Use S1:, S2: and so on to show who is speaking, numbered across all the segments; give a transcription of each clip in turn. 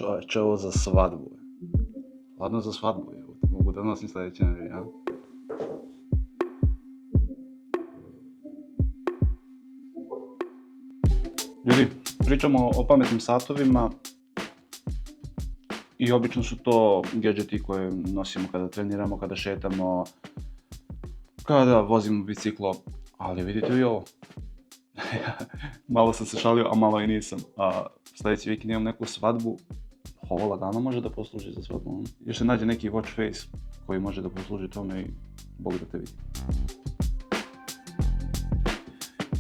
S1: Čovječe, ovo za svadbu. Ladno za svadbu, evo. Mogu da nosim sljedeće nedelje, ja? Ljudi, pričamo o pametnim satovima i obično su to gadgeti koje nosimo kada treniramo, kada šetamo, kada vozimo biciklo, ali vidite vi ovo. Malo sam se šalio, a malo i nisam. Sljedeći vikend imam neku svadbu, ovo lagano može da posluži za svadbu. Još se nađe neki watch face koji može da posluži tome i Bog da te vidi.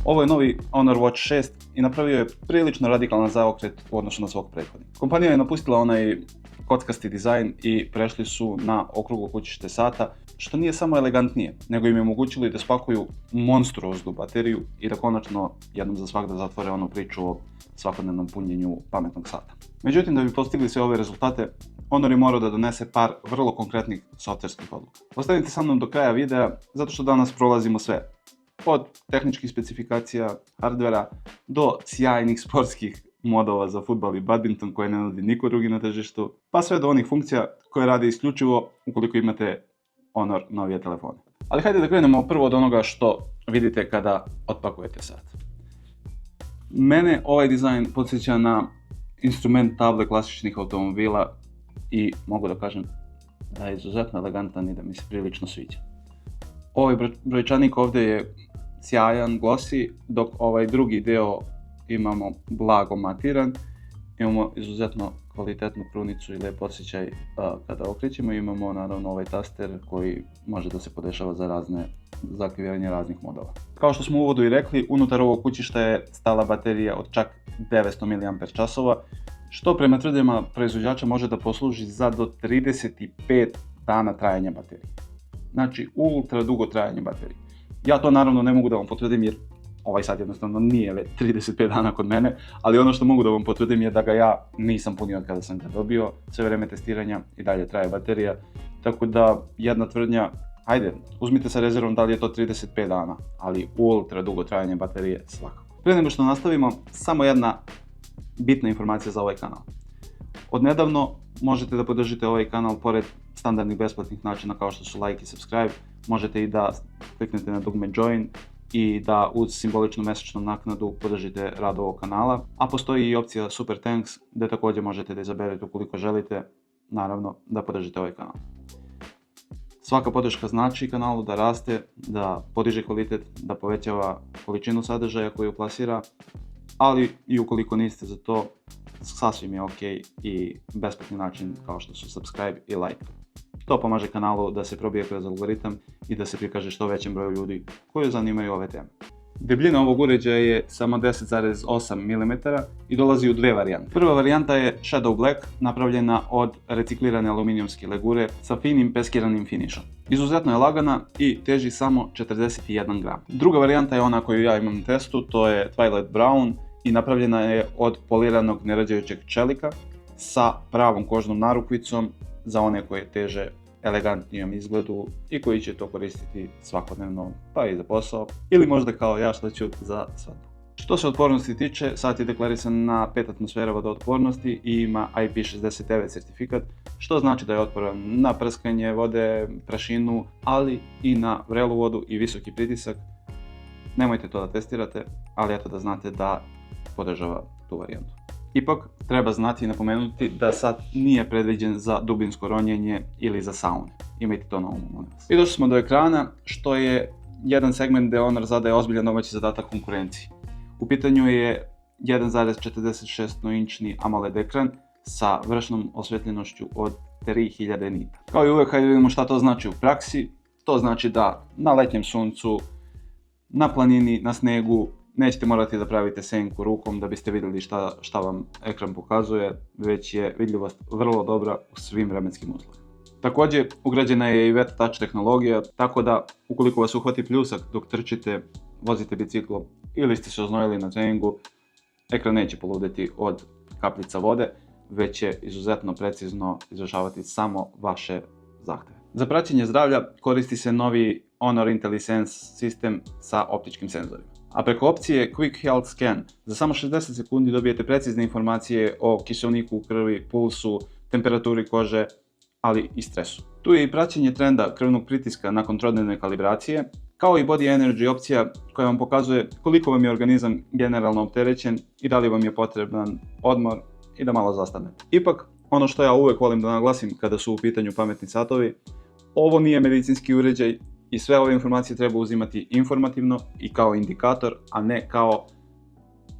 S1: Ovo je novi Honor Watch 6 i napravio je prilično radikalan zaokret u odnosu na svog prethodnika. Kompanija je napustila onaj kockasti dizajn i prešli su na okruglo kućište sata, što nije samo elegantnije, nego im je omogućilo i da spakuju monstruoznu bateriju i da konačno jednom za svakda zatvore onu priču o svakodnevnom punjenju pametnog sata. Međutim, da bi postigli sve ove rezultate, Honor je morao da donese par vrlo konkretnih softverskih odluka. Ostanite sa mnom do kraja videa, zato što danas prolazimo sve. Od tehničkih specifikacija, hardvera, do sjajnih sportskih modova za fudbal i badminton koje ne nudi niko drugi na tržištu, pa sve do onih funkcija koje rade isključivo ukoliko imate Honor novije telefone. Ali hajde da krenemo prvo od onoga što vidite kada otpakujete sat. Mene ovaj dizajn podsjeća na instrument table klasičnih automobila i mogu da kažem da je izuzetno elegantan i da mi se prilično sviđa. Ovaj brojčanik ovdje je sjajan, glossy, dok ovaj drugi deo imamo blago matiran. Imamo izuzetno kvalitetnu krunicu i lijep osjećaj kada okrećemo. Imamo naravno ovaj taster koji može da se podešava za aktiviranje raznih modova. Kao što smo u uvodu i rekli, unutar ovog kućišta je stala baterija od čak 900 mAh, što prema tvrdnjama proizvođača može da posluži za do 35 dana trajanja baterije. Znači, ultra dugo trajanje baterije. Ja to naravno ne mogu da vam potvrdim jer ovaj sat jednostavno nije već 35 dana kod mene, ali ono što mogu da vam potvrdim je da ga ja nisam punio od kada sam ga dobio, sve vrijeme testiranja i dalje traje baterija, tako da jedna tvrdnja, ajde, uzmite sa rezervom da li je to 35 dana, ali ultra dugo trajanje baterije svakako. Prije nego što nastavimo, samo jedna bitna informacija za ovaj kanal. Odnedavno možete da podržite ovaj kanal pored standardnih besplatnih načina kao što su like i subscribe, možete i da kliknete na dugme join i da uz simboličnu mesečnu naknadu podržite rad ovog kanala, a postoji i opcija Super Thanks gdje također možete da izaberete ukoliko želite, naravno, da podržite ovaj kanal. Svaka podrška znači kanalu da raste, da podiže kvalitet, da povećava količinu sadržaja koju plasira, ali i ukoliko niste za to, sasvim je ok i besplatni način kao što su subscribe i like. To pomaže kanalu da se probije kroz algoritam i da se prikaže što većem broju ljudi koji zanimaju ove teme. Debljina ovog uređaja je samo 10,8 mm i dolazi u dve varijante. Prva varijanta je Shadow Black, napravljena od reciklirane aluminijumske legure sa finim peskiranim finišom. Izuzetno je lagana i teži samo 41 gram. Druga varijanta je ona koju ja imam na testu, to je Twilight Brown i napravljena je od poliranog nerađajućeg čelika sa pravom kožnom narukvicom za one koje teže elegantnijom izgledu i koji će to koristiti svakodnevno, pa i za posao, ili možda kao ja što ću za svadbu. Što se otpornosti tiče, sat je deklarisan na 5 atmosfera vodootpornosti i ima IP69 certifikat, što znači da je otporan na prskanje vode, prašinu, ali i na vrelu vodu i visoki pritisak. Nemojte to da testirate, ali eto da znate da podržava tu varijantu. Ipak, treba znati i napomenuti da sat nije predviđen za dubinsko ronjenje ili za saune. Imajte to na umu, molim vas. I došli smo do ekrana, što je jedan segment gdje Honor zadaje ozbiljan domaći zadatak konkurenciji. U pitanju je 1,46-inčni AMOLED ekran sa vršnom osvetljenošću od 3000 nita. Kao i uvijek, hajde vidimo šta to znači u praksi. To znači da na letnjem suncu, na planini, na snegu, nećete morati da pravite senku rukom da biste vidjeli šta vam ekran pokazuje, već je vidljivost vrlo dobra u svim vremenskim uslovima. Također, ugrađena je i wet touch tehnologija, tako da ukoliko vas uhvati pljusak dok trčite, vozite biciklo ili ste se oznojili na treningu, ekran neće poludeti od kapljica vode, već će izuzetno precizno izvršavati samo vaše zahtjeve. Za praćenje zdravlja koristi se novi Honor IntelliSense sistem sa optičkim senzorima. A preko opcije Quick Health Scan za samo 60 sekundi dobijete precizne informacije o kiseoniku u krvi, pulsu, temperaturi kože, ali i stresu. Tu je i praćenje trenda krvnog pritiska nakon trodnevne kalibracije, kao i Body Energy opcija koja vam pokazuje koliko vam je organizam generalno opterećen i da li vam je potreban odmor i da malo zastanete. Ipak, ono što ja uvek volim da naglasim kada su u pitanju pametni satovi, ovo nije medicinski uređaj i sve ove informacije treba uzimati informativno i kao indikator, a ne kao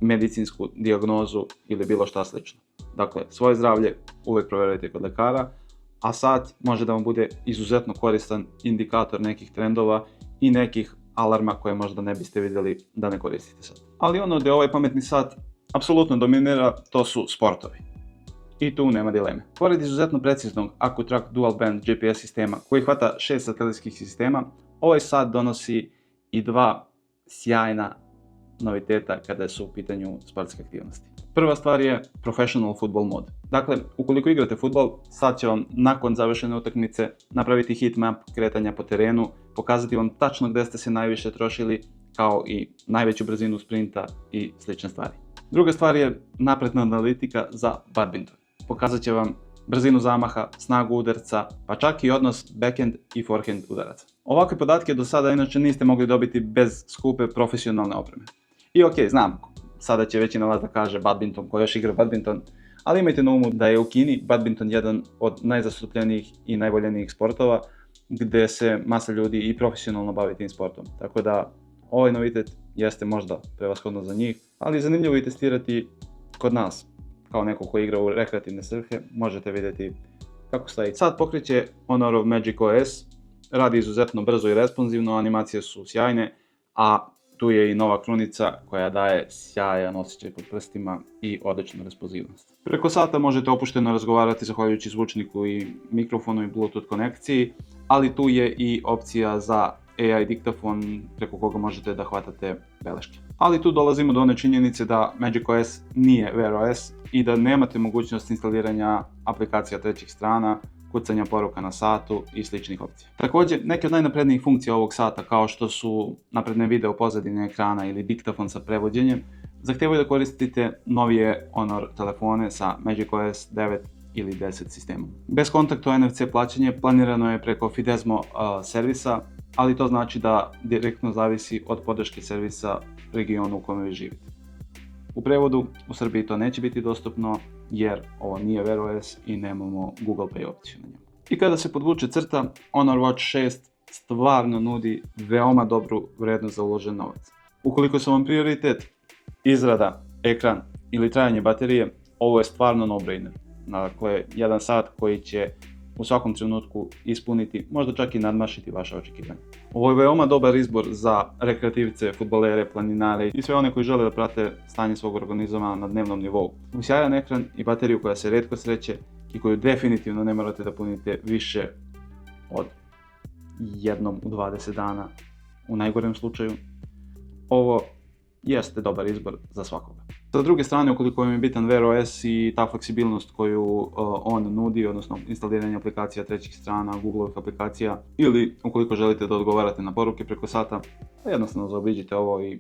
S1: medicinsku dijagnozu ili bilo šta slično. Dakle, svoje zdravlje uvek provjerite kod lekara, a sat može da vam bude izuzetno koristan indikator nekih trendova i nekih alarma koje možda ne biste vidjeli da ne koristite sat. Ali ono gdje ovaj pametni sat apsolutno dominira, to su sportovi. I tu nema dileme. Pored izuzetno preciznog AccuTrack Dual Band GPS sistema koji hvata 6 satelitskih sistema, ovaj sat donosi i dva sjajna noviteta kada su u pitanju sportske aktivnosti. Prva stvar je Professional Football Mode. Dakle, ukoliko igrate fudbal, sat će vam nakon završene utakmice napraviti heat map kretanja po terenu, pokazati vam tačno gdje ste se najviše trošili, kao i najveću brzinu sprinta i slične stvari. Druga stvar je napredna analitika za badminton. Pokazat će vam brzinu zamaha, snagu udarca, pa čak i odnos backhand i forehand udaraca. Ovakve podatke do sada inače niste mogli dobiti bez skupe profesionalne opreme. I ok, znam, sada će većina vas da kaže badminton, ko još igra badminton, ali imajte na umu da je u Kini badminton jedan od najzastupljenijih i najvoljenijih sportova, gdje se masa ljudi i profesionalno bavi tim sportom. Tako da ovaj novitet jeste možda prevashodno za njih, ali je zanimljivo i testirati kod nas. Kao neko ko igra u rekreativne svrhe, možete vidjeti kako stoji. Sad pokreće Honorov Magic OS, radi izuzetno brzo i responsivno, animacije su sjajne, a tu je i nova krunica koja daje sjajan osjećaj pod prstima i odličnu responsivnost. Preko sata možete opušteno razgovarati zahvaljujući zvučniku i mikrofonu i Bluetooth konekciji, ali tu je i opcija za AI diktafon preko koga možete da hvatate beleške. Ali tu dolazimo do one činjenice da Magic OS nije Wear OS i da nemate mogućnost instaliranja aplikacija trećih strana, kucanja poruka na satu i sličnih opcija. Također, neke od najnaprednijih funkcija ovog sata, kao što su napredne video pozadine ekrana ili diktafon sa prevođenjem, zahtijevaju da koristite novije Honor telefone sa Magic OS 9 ili 10 sistemom. Bez kontakta NFC plaćanje planirano je preko Fidesmo servisa, ali to znači da direktno zavisi od podrške servisa regionu u kome vi živite. U prevodu, u Srbiji to neće biti dostupno jer ovo nije Wear OS i nemamo Google Pay opciju na njemu. I kada se podvuče crta, Honor Watch 6 stvarno nudi veoma dobru vrednost za uložen novac. Ukoliko su vam prioritet izrada, ekran ili trajanje baterije, ovo je stvarno no-brainer. Dakle, jedan sat koji će u svakom trenutku ispuniti, možda čak i nadmašiti vaše očekivanja. Ovo je veoma dobar izbor za rekreativce, fudbalere, planinare i sve one koji žele da prate stanje svog organizama na dnevnom nivou. Uz sjajan ekran i bateriju koja se retko sreće i koju definitivno ne morate da punite više od jednom u 20 dana u najgorem slučaju, ovo jeste dobar izbor za svakoga. Sa druge strane, ukoliko vam je bitan Wear OS i ta fleksibilnost koju on nudi, odnosno instaliranje aplikacija trećih strana, Googleovih aplikacija, ili ukoliko želite da odgovarate na poruke preko sata, jednostavno zaobiđite ovo i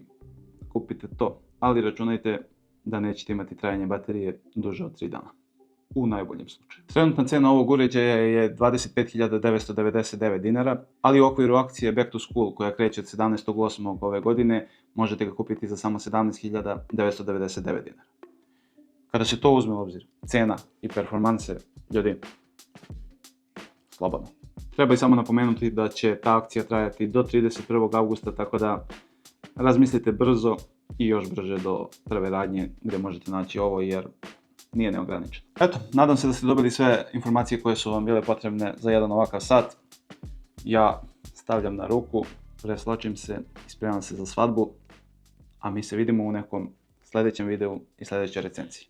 S1: kupite to. Ali računajte da nećete imati trajanje baterije duže od 3 dana. U najboljem slučaju. Trenutna cena ovog uređaja je 25.999 dinara, ali u okviru akcije Back to School koja kreće od 17.8. ove godine možete ga kupiti za samo 17.999 dinara. Kada se to uzme u obzir, cena i performanse, ljudi, slobodno. Treba i samo napomenuti da će ta akcija trajati do 31. augusta, tako da razmislite brzo i još brže do prve radnje gdje možete naći ovo jer nije neograničeno. Eto, nadam se da ste dobili sve informacije koje su vam bile potrebne za jedan ovakav sat. Ja stavljam na ruku, presločim se i spremam se za svadbu, a mi se vidimo u nekom sljedećem videu i sljedećoj recenziji.